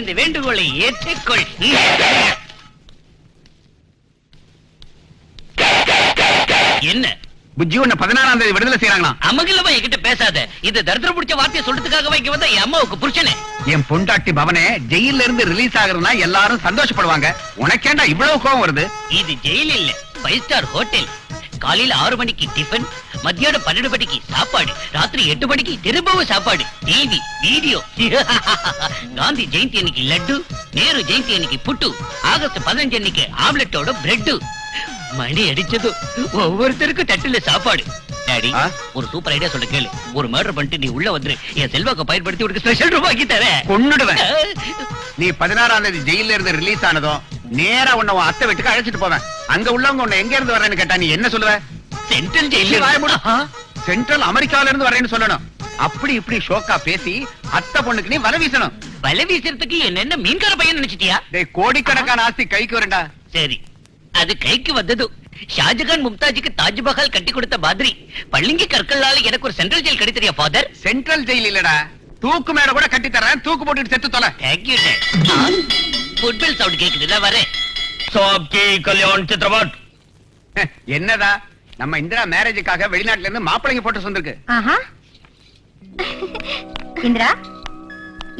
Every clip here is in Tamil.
இந்த வேண்டுகோளை ஏற்றுக்கொள். என்ன புஜ்ஜி உன்னை 16ஆம் தேதி விடுதலை செய்யறாங்களா? அமங்கலமா என்கிட்ட பேசாத. இந்த தரித்திரம் பிடிச்ச வார்த்தையை சொல்றதுக்காக வைக்க வந்த என் அம்மாவுக்கு புருஷனே. என் பொண்டாட்டி பவனே ஜெயில இருந்து ரிலீஸ் ஆகுறதுனா எல்லாரும் சந்தோஷப்படுவாங்க. உனக்கேண்டா இவ்வளவு கோவம் வருது? இது ஜெயில் இல்ல, 5 ஸ்டார் ஹோட்டல். காலையில 6 மணிக்கு டிஃபன், மத்தியானம் 12 மணிக்கு சாப்பாடு, ராத்திரி 8 மணிக்கு திரும்பவும் சாப்பாடு, டிவி, வீடியோ. காந்தி ஜெயந்தி அன்னைக்கு லட்டு, நேரு ஜெயந்தி அன்னைக்கு புட்டு, ஆகஸ்ட் 15 அன்னைக்கு ஆம்லெட்டோட பிரெட். மணி அடிச்சது ஒவ்வொருத்தருக்கும் தட்டுல சாப்பாடு. டாடி, ஒரு சூப்பர் ஐடியா சொல்ல கேளு. ஒரு மர்டர் பண்ணிட்டு நீ உள்ள வந்துரு. என் செல்வாக்க பயன்படுத்தி உனக்கு ஸ்பெஷல் ரூபாக்கி தரேன். கொன்னுடுவேன். நீ 16ஆம் தேதி ஜெயில இருந்து ரிலீஸ் ஆனதும் நேரா உன்னை உன் அத்தை வீட்டுக்கு அழைச்சிட்டு போவேன். அங்க உள்ளவங்க உன்னை எங்க இருந்து வரேன்னு கேட்டா நீ என்ன சொல்லுவ? சென்ட்ரல் ஜெயில. சென்ட்ரல் அமெரிக்கால இருந்து வரேன்னு சொல்லணும். அப்படி இப்படி ஷோக்கா பேசி அத்தை பொண்ணுக்கு நீ வலை வீசணும். வலை வீசுறதுக்கு என்ன மீன்கார பையன் நினைச்சிட்டியா? கோடிக்கணக்கான ஆஸ்தி கைக்கு வரண்டா. சரி, அது கைக்கு வந்தது. ஷாஜகான் மும்தாஜுக்கு தாஜ்மஹால் கட்டி கொடுத்த மாதிரி பள்ளிங்கி கற்களால எனக்கு ஒரு சென்ட்ரல் ஜெயில் கிடைத்தறியா ஃபாதர்? சென்ட்ரல் ஜெயில் இல்லடா, தூக்கு மேல கூட கட்டி தரேன். தூக்கு போட்டுட்டு செத்து தொலை. Thank you dad. Football sound கேக்குதுல வரேன். சோப்கி கல்யாண் சித்ரபட். என்னடா நம்ம இந்திரா மேரேஜுக்காக வெளிநாட்டுல இருந்து மாப்பிளைங்க போட்டு வந்திருக்கு. இந்திரா,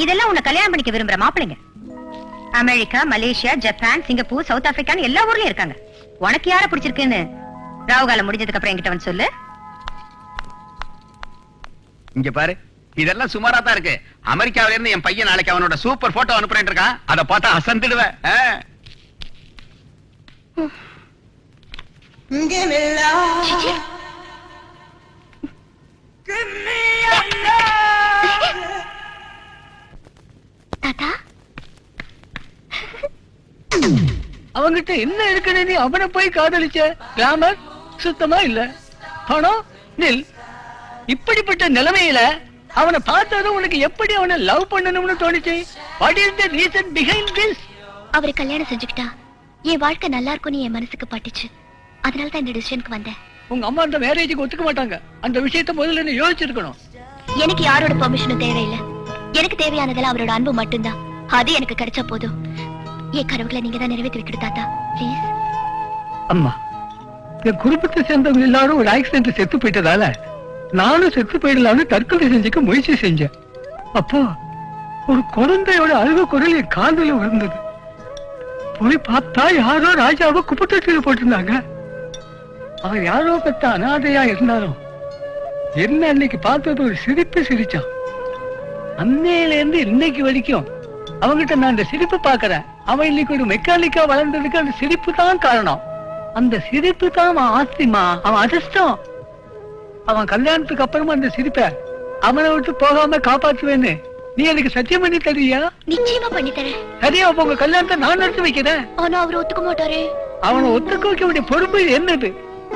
இதெல்லாம் உன்னை கல்யாணம் பண்ணிக்க விரும்புற மாப்பிளைங்க America, Malaysia, Japan, Singapore, South ஆப்பிரிக்கான்னு எல்லா ஊர்லயும் இருக்காங்க. உனக்கு யார பிடிச்சிருக்குன்னு ராவுகாலம் முடிஞ்சதுக்கு அப்புறம் என்கிட்ட வந்து சொல்லு. இங்க பாரு, இதெல்லாம் சுமாரா தான் இருக்கு. அமெரிக்காவில இருந்து என் பையன் நாளைக்கு அவனோட சூப்பர் போட்டோ அனுப்புறேன் இருக்கான். அத பார்த்தா அசந்துடுவேன். தாத்தா, அவங்கிட்ட என்ன இருக்குன்னு நீ அவனை போய் காதலிச்ச? கிராமர் சுத்தமா இல்ல, பணம் நில். இப்படிப்பட்ட நிலைமையில அவனை பார்த்ததும் உனக்கு எப்படி அவனை லவ் பண்ணணும்னு தோணுச்சு? What is the reason behind this? அவரை கல்யாணம் செஞ்சுக்கிட்டா என் வாழ்க்கை நல்லா இருக்கும்னு என் மனசுக்கு பட்டுச்சு. அதனால தான் இந்த டிசிஷனுக்கு வந்தேன். உங்க அம்மா அந்த மேரேஜுக்கு ஒத்துக்க மாட்டாங்க. அந்த விஷயத்தை முதல்ல நீ யோசிச்சிருக்கணும். எனக்கு யாரோட பெர்மிஷனும் தேவையில்லை. எனக்கு தேவையானதெல்லாம் அவரோட அன்பு மட்டும்தான். அது எனக்கு கிடைச்சா போதும். என் கனவுகளை நீங்க தான் நிறைவேற்றி வைக்கணும் தாத்தா, ப்ளீஸ். அம்மா, என் குடும்பத்தை சேர்ந்தவங்க எல்லாரும் ஒரு ஆக்சிடென்ட் செத்து போயிட்டதால நானும் செத்து போயிடலாம்னு தற்கொலை செஞ்சுக்க முயற்சி செஞ்சேன். அப்போ ஒரு குழந்தையோட அழுக குரல் என் காதுல விழுந்தது. போய் பார்த்தா யாரோ ராஜாவை குப்பத்தொட்டியில போட்டிருந்தாங்க. அவன் யாரோ பெத்த அனாதையா இருந்தாலும் என்ன அன்னைக்கு பார்த்தது ஒரு சிரிப்பு சிரிச்சான். அன்னையில இருந்து இன்னைக்கு வரைக்கும் அவங்கிட்ட நான் அந்த சிரிப்பு பாக்குறேன். அவன் இன்னைக்கு ஒரு மெக்கானிக்கா வளர்ந்ததுக்கு அந்த சிரிப்பு தான் காரணம். அந்த சிரிப்பு தான் அவன் ஆஸ்திமா, அவன் அதிர்ஷ்டம். அவன் கல்யாணத்துக்கு அப்புறமா அந்த சிரிப்ப அவனை விட்டு போகாம காப்பாற்றுவேன்னு நீ எனக்கு சத்தியம் பண்ணி தருவியா? நிச்சயமா பண்ணி தரேன். சரியா, அப்ப உங்க கல்யாணத்தை நான் நடத்தி வைக்கிறேன். ஆனா அவர் ஒத்துக்க மாட்டாரே. அவனை ஒத்துக்க வைக்க வேண்டிய பொறுப்பு என்னது?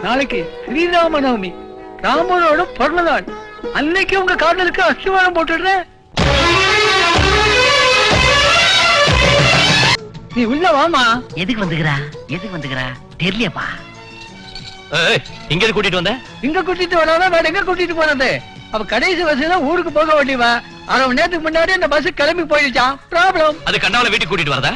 நாளைக்கு ஸ்ரீராம நவமி, ராமனோட பிறந்த நாள். அன்னைக்கு உங்க காதலுக்கு அஸ்திவாரம் போட்டுடுறேன். நீ உள்ள வாமா. எதுக்கு வந்துக்கிறா தெரியலையாப்பா. இங்க கூட்டிட்டு வந்த? இங்க கூட்டிட்டு வராத, வேற எங்க கூட்டிட்டு போறது? அவ கடைசி பஸ்ல ஊருக்கு போக வேண்டியவா. 1/2 மணி நேரத்துக்கு முன்னாடி அந்த பஸ் கிளம்பி போயிடுச்சான். ப்ராப்ளம். அது கண்டவளை வீட்டுக்கு கூட்டிட்டு வரதா?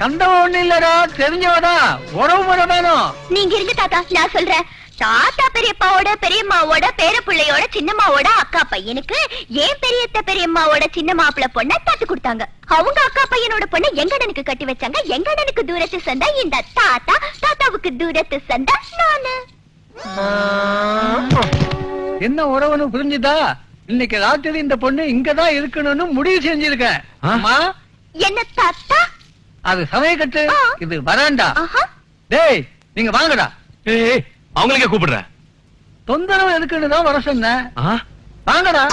கண்டவன் ஒண்ணு இல்லடா, தெரிஞ்சவடா. உறவு முறை வேணும். நீங்க இருங்க தாத்தா, நான் சொல்றேன். தாத்தா பெரியப்பாவோட பெரியம்மாவோட பேர பிள்ளையோட சின்னம்மாவோட அக்கா பையனுக்கு ஏன் பெரியத்த பெரியம்மாவோட சின்ன மாப்பிள்ள பொண்ண தத்து கொடுத்தாங்க. அவங்க அக்கா பையனோட பொண்ணு எங்கடனுக்கு கட்டி வச்சாங்க. எங்கடனுக்கு தூரத்து சந்தா இந்த தாத்தா, தாத்தாவுக்கு தூரத்து சந்தா நானு. என்ன உறவுன்னு புரிஞ்சுதா? இன்னைக்கு ராத்திரி இந்த பொண்ணு இங்கதான் இருக்கணும்னு முடிவு செஞ்சிருக்கேன். ஆமா, என்ன தாத்தா? அது சமயக்கட்டு, இது வராண்டா. டேய், நீங்க வாங்கடா. அவங்களுக்கே கூப்பிடுற? தொந்தரவு எதுக்குன்னு தான் வர சொன்னேன். வாங்கடா.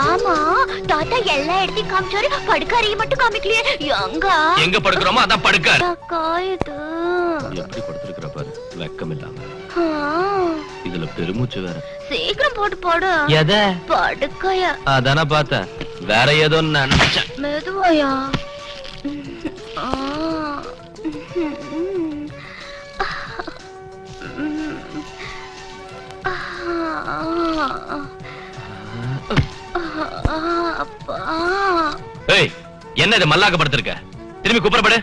ஆமா, தாத்தா எல்லா இடத்தையும் காமிச்சாரு, படுக்காரையும் மட்டும் காமிக்கலையே. எங்க படுக்கிறோமோ அதான் படுக்காரு. காயுது. எப்படி படுத்திருக்கிற பாரு, வெக்கம் இல்லாம. இதுல பெருமூச்சு வேற. சீக்கிரம் போட்டு போடு. எத? படுக்கைய. அதான பார்த்தேன், வேற ஏதோ நினைச்சேன். மெதுவாயா? என்ன இது மல்லாக்க படுத்திருக்க? திரும்பி குப்புறப்படு.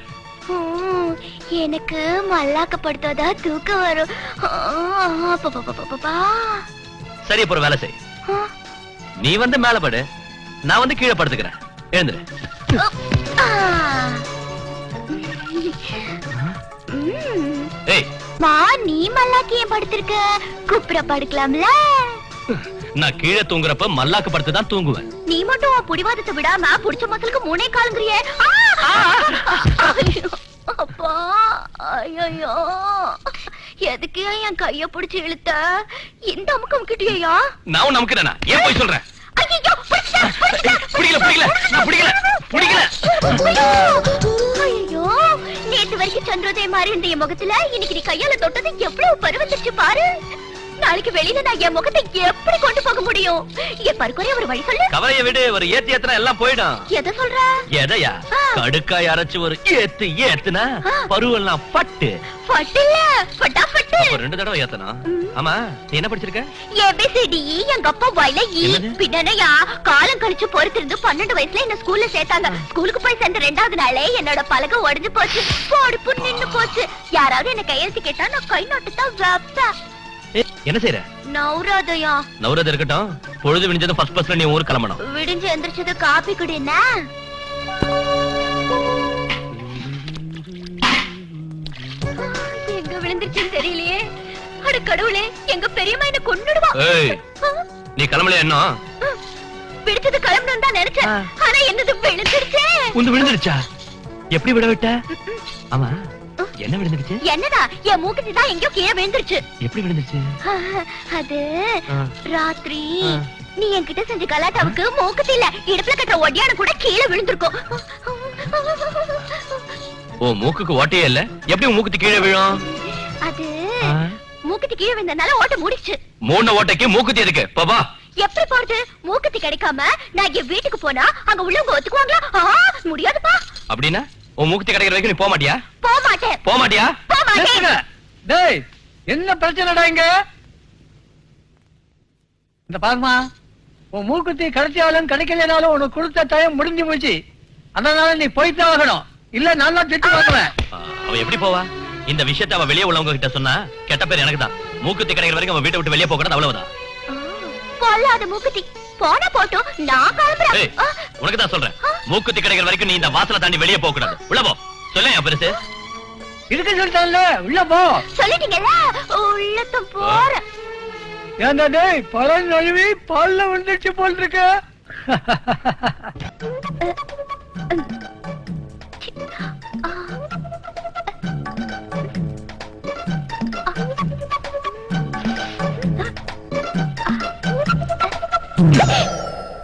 எனக்கு மல்லாக்க படுத்தாதா தூக்கம் வரும். சரி, இப்ப ஒரு வேலை செய். நீ வந்து மேல படு, நான் வந்து கீழே படுத்துக்கிறேன். எழுந்துரு. ஏய், மா நீ மல்லாக்கி ஏன் படுத்திருக்க? குப்புற படுக்கலாம்ல. நான் கீழே தூங்குறப்ப மல்லாக்க படுத்து தான் தூங்குவேன். நீ மட்டும் உன் புடிவாதத்தை விடாம புடிச்ச மசலுக்கு 3 காலுங்கறியே. அப்பா, ஐயோ, எதுக்கு என் கைய பிடிச்சு இழுத்த? இந்த அமுக்கம் கிட்டியா? நான் நமக்குறேனா? ஏன் போய் சொல்றேன்? ஐயோ, பிடிக்கல, நான் பிடிக்கல. ஐயோ, நேத்து வரைக்கும் சந்திரோதயம் மாதிரி இருந்த என் முகத்துல இன்னைக்கு நீ கையால தொட்டது எவ்வளவு பருவந்துச்சு பாரு. நாளைக்கு வெளியில நான் என் முகத்தை எப்படி கொண்டு போக முடியும்? என் பருக்குறைய ஒரு வழி சொல்லு. கவலைய விடு, ஒரு ஏத்தினா எல்லாம் போயிடும். எதை சொல்ற? எதையா? கடுக்காய் அரைச்சு ஒரு ஏத்துனா பருவெல்லாம் பட்டு பட்டுல பட்டாபட்டு. 2 தடவை ஏத்தனா. ஆமா, நீ என்ன படிச்சிருக்க? ஏபிசிடி எங்க அப்பா வாயில ஈ. பின்னனையா காலம் கழிச்சு பொறுத்திருந்து 12 வயசுல என்ன ஸ்கூல்ல சேர்த்தாங்க. ஸ்கூலுக்கு போய் சேர்ந்த 2வது நாளே என்னோட பலகை உடைஞ்சு போச்சு. போடுப்பு நின்னு போச்சு. யாராவது என்ன கையெழுத்து கேட்டா நான் கை நோட்டுதான் வைப்பேன். என்ன செய்யற? நௌராதயா. நௌராத இருக்கட்டும். பொழுது விடிஞ்சதும் ஃபர்ஸ்ட் நீ ஊருக்கு கிளம்பணும். விடிஞ்சு எந்திரிச்சது காபி குடினா. எங்க விழுந்துருச்சுன்னு தெரியலையே. அட கடவுளே, எங்க பெரியம்மா என்ன கொன்னுடுவா. ஏய், நீ கிளம்பலையா என்ன? விடுச்சது கிளம்பணும் தான் நினைச்சேன். ஆனா என்னது விழுந்துருச்சே. உந்து விழுந்துருச்சா? எப்படி விட விட்ட? ஆமா, என்ன விழுந்துருச்சு? என்னடா, என் மூக்குத்தி தான் எங்கயோ கீழே விழுந்துருச்சு. எப்படி விழுந்துருச்சு? அது ராத்திரி நீ என்கிட்ட செஞ்ச கலாட்டாவுக்கு மூக்குத்தி இல்ல, இடுப்புல கட்டுற ஒடியான கூட கீழே விழுந்திருக்கும். ஓ, மூக்குக்கு ஓட்டையே இல்ல, எப்படி மூக்குத்தி கீழே விழும்? அது மூக்குத்தி கீழே விழுந்தனால ஓட்ட மூடிச்சு. 3 ஓட்டைக்கு மூக்குத்தி எதுக்கு? பாபா, எப்படி போறது? மூக்குத்தி கிடைக்காம நான் என் வீட்டுக்கு போனா அங்க உள்ளவங்க ஒத்துக்குவாங்களா? முடியாதுப்பா. அப்படின்னா உன் மூக்குத்தி கிடைக்கிற வரைக்கும் நீ போக மாட்டியா? போக மாட்டேன். போக மாட்டியா? போக மாட்டேன். டேய், என்ன பிரச்சனைடா இங்க? இந்த பாருமா, உன் மூக்குத்தி கிடைச்சாலும் கிடைக்கலனாலும் உனக்கு கொடுத்த டைம் முடிஞ்சு போச்சு. அதனால நீ போய்தான் ஆகணும். இல்ல நான் தான் திட்டு வாங்குவேன். அவ எப்படி போவா? இந்த விஷயத்தை அவ வெளியே உள்ளவங்க கிட்ட சொன்னா கெட்ட பேர் எனக்கு தான். மூக்குத்தி கிடைக்கிற வரைக்கும் அவன் வீட்டை விட்டு வெளியே போக கூடாது, அவ்வளவுதான். பொல்லாத மூக்குத்தி. போனா போட்டும், நான் கிளம்புறேன். உனக்கு தான் சொல்றேன், மூக்குத்தி கிடைக்கிற வரைக்கும் நீ இந்த வாசலை தாண்டி வெளியே போக கூடாது. உள்ள போ. சொல்ல என் பெருசு. இருக்கு சொல்லிட்டான்ல, உள்ள போ. சொல்லிட்டீங்கல்ல, உள்ளத்தும் போறேன். ஏன்டா டேய், பழம் நழுவி பால்ல வந்துச்சு போல் இருக்க.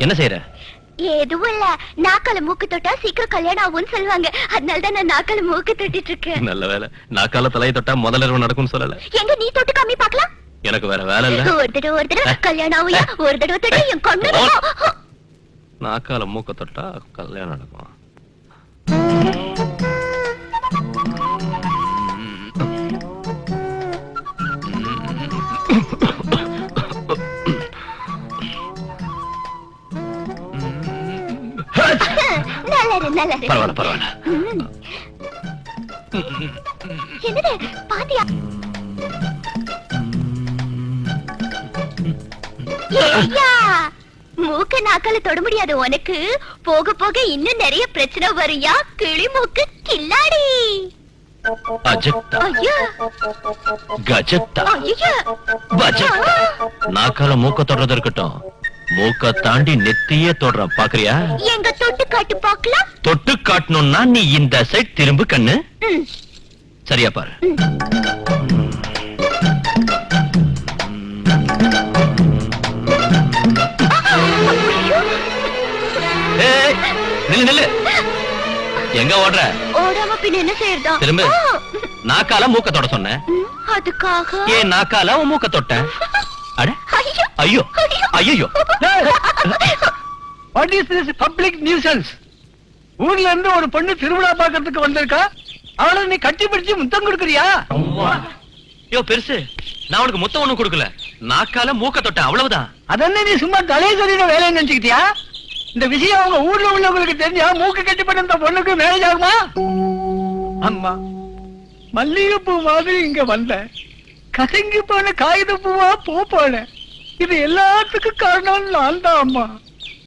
என்ன செய்யற? எதுவும் இல்ல, நாக்கால மூக்கு தொட்டா சீக்கிரம் கல்யாணம் ஆகும்னு சொல்லுவாங்க. அதனாலதான் நான் நாக்கால மூக்கு தொட்டிட்டு இருக்கேன். நல்ல வேலை, நாக்கால தலையை தொட்டா முதல்ல நடக்கும்னு சொல்லல. எங்க நீ தொட்டு காமி பாக்கலாம். எனக்கு வேற வேலை இல்ல. ஒரு தடவை கல்யாணம் ஆகுயா, ஒரு தடவை தொட்டு என் கண்ணு. நாக்கால மூக்க தொட்டா கல்யாணம் நடக்கும். நல்லது. பரவாயில்ல. என்னது பாத்தியா? ஏய்யா, மூக்க நாக்கால தொட முடியாது உனக்கு. போக போக இன்னும் நிறைய பிரச்சனை வருயா. கிளி மூக்கு கில்லாடி. அஜக்தா, ஐயா, கஜக்தா, ஐயா, பஜக்தா. நாக்கால மூக்க தொடுறது இருக்கட்டும், மூக்க தாண்டி நெத்தியே தொடுற பாக்குறியா? எங்க தொட்டு காட்டு பாக்கலாம். தொட்டு காட்டணும்னா நீ இந்த சைட் திரும்பு கண்ணு. சரியா பாரு. ஏய், நில்லு. எங்க ஓடுற? ஓடாம பின்ன என்ன செய்யறதா? திரும்ப. நாக்கால மூக்க தொட சொன்னேன். அதுக்காக ஏன் நாக்கால உன் மூக்க தொட்டேன்? அட, ஐயோ ஐயோ. What is this public nuisance? ஊர்ல இருந்து ஒரு பொண்ணு திருவிழா பார்க்கிறதுக்கு வந்திருக்கா, அவளை நீ கட்டி பிடிச்சு முத்தம் கொடுக்கறியா? யோ பெருசு, நான் உனக்கு முத்தம் ஒண்ணும் கொடுக்கல, நாக்கால மூக்க தொட்டேன், அவ்வளவுதான். அதென்ன நீ சும்மா தலையை சொல்லிட வேலைன்னு நினைச்சுக்கிட்டியா? இந்த விஷயம் அவங்க ஊர்ல உள்ளவங்களுக்கு தெரிஞ்சா மூக்கு கட்டி பண்ண இந்த பொண்ணுக்கு மேரேஜ் ஆகுமா? அம்மா, மல்லிகைப்பூ மாதிரி இங்க வந்த கசங்கி போன காகித பூவா போன இது எல்லாத்துக்கும் காரணம் நான் தான் அம்மா.